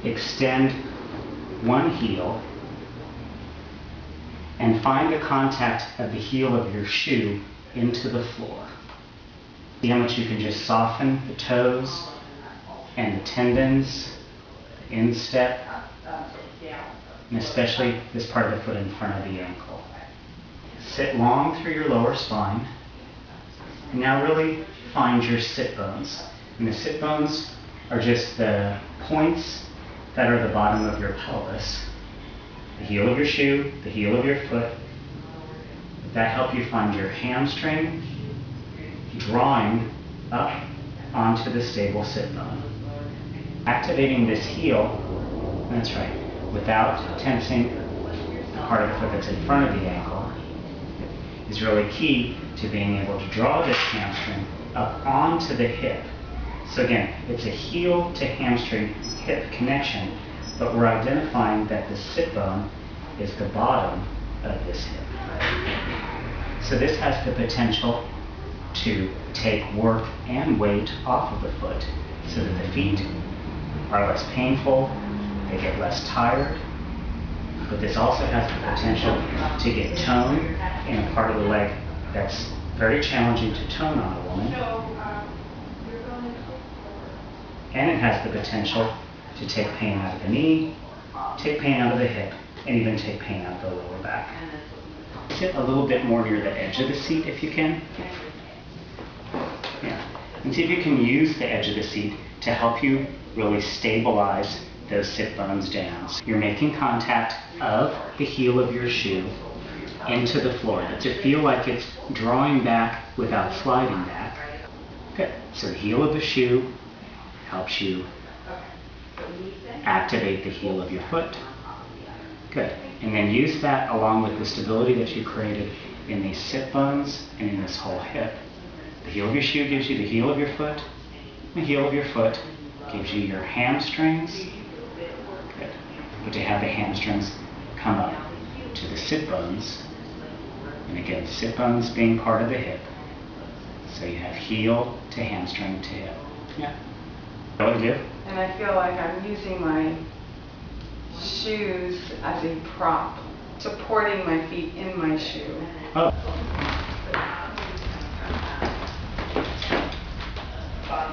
extend one heel and find the contact of the heel of your shoe into the floor. See how much you can just soften the toes and the tendons, the instep, and especially this part of the foot in front of the ankle. Sit long through your lower spine. And now really find your sit bones. And the sit bones are just the points that are the bottom of your pelvis. The heel of your shoe, the heel of your foot. That help you find your hamstring drawing up onto the stable sit bone. Activating this heel, that's right, without tensing the part of the foot that's in front of the ankle, is really key to being able to draw this hamstring up onto the hip. So again, it's a heel to hamstring hip connection, but we're identifying that the sit bone is the bottom of this hip. So this has the potential to take work and weight off of the foot so that the feet are less painful, they get less tired, but this also has the potential to get tone in a part of the leg that's very challenging to tone on a woman. And it has the potential to take pain out of the knee, take pain out of the hip, and even take pain out of the lower back. Sit a little bit more near the edge of the seat if you can. Yeah. And see if you can use the edge of the seat to help you really stabilize those sit bones down. So you're making contact of the heel of your shoe into the floor to feel like it's drawing back without sliding back. Good. So the heel of the shoe helps you activate the heel of your foot. Good. And then use that along with the stability that you created in these sit bones and in this whole hip. The heel of your shoe gives you the heel of your foot. The heel of your foot gives you your hamstrings. Good. But to have the hamstrings come up to the sit bones. And again, sit bones being part of the hip. So you have heel to hamstring to hip. Yeah. What do you do? And I feel like I'm using my shoes as a prop, supporting my feet in my shoe. Oh.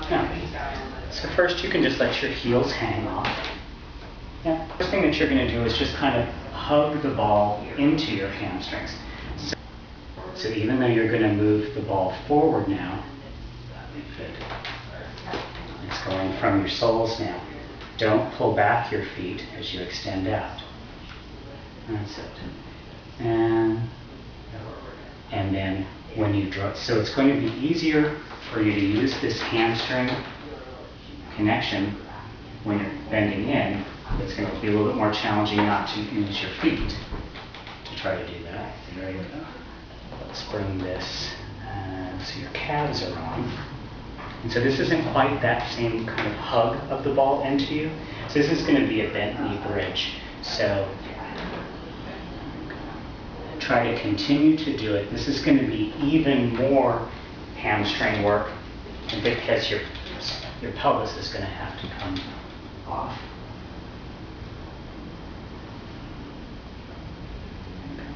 Yeah. So first you can just let your heels hang off. Yeah. First thing that you're going to do is just kind of hug the ball into your hamstrings. So even though you're going to move the ball forward now, it's going from your soles now. Don't pull back your feet as you extend out. That's it. And then when you draw, so it's going to be easier for you to use this hamstring connection when you're bending in. It's going to be a little bit more challenging not to use your feet to try to do that. There you go. Let's bring this, so your calves are on. And so this isn't quite that same kind of hug of the ball into you. So this is going to be a bent knee bridge. So try to continue to do it. This is going to be even more hamstring work because your pelvis is going to have to come off.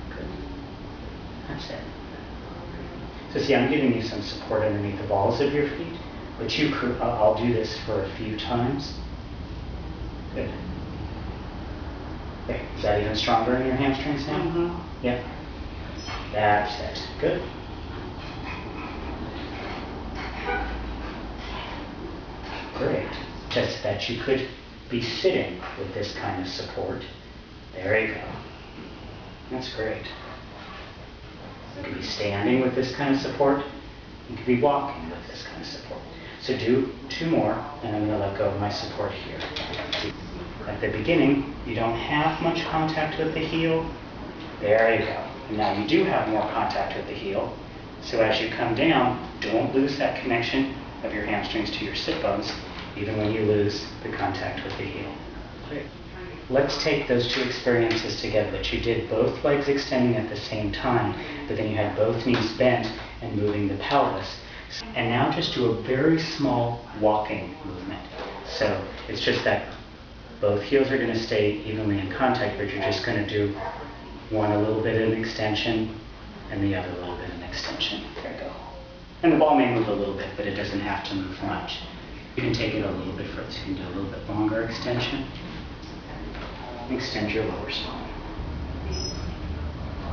Good. That's it. So see, I'm giving you some support underneath the balls of your feet, but I'll do this for a few times. Good. Okay. Is that even stronger in your hamstrings now? Mm-hmm. Yeah. That's it. Good. Great. Just that you could be sitting with this kind of support. There you go. That's great. You could be standing with this kind of support. You could be walking with this kind of support. So do 2 more, and I'm going to let go of my support here. At the beginning, you don't have much contact with the heel. There you go. And now you do have more contact with the heel. So as you come down, don't lose that connection of your hamstrings to your sit bones, even when you lose the contact with the heel. Great. Let's take those 2 experiences together, that you did both legs extending at the same time, but then you had both knees bent and moving the pelvis. And now just do a very small walking movement. So it's just that Both heels are going to stay evenly in contact, but you're just going to do one a little bit in extension and the other a little bit in extension. There you go. And the ball may move a little bit, but it doesn't have to move much. You can take it a little bit further. So you can do a little bit longer extension. Extend your lower spine.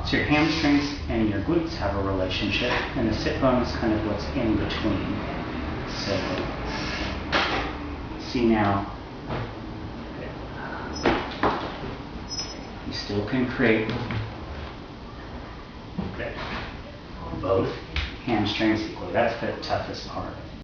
So your hamstrings and your glutes have a relationship, and the sit bone is kind of what's in between. So, see now, you still can create both hamstrings equally. That's the toughest part.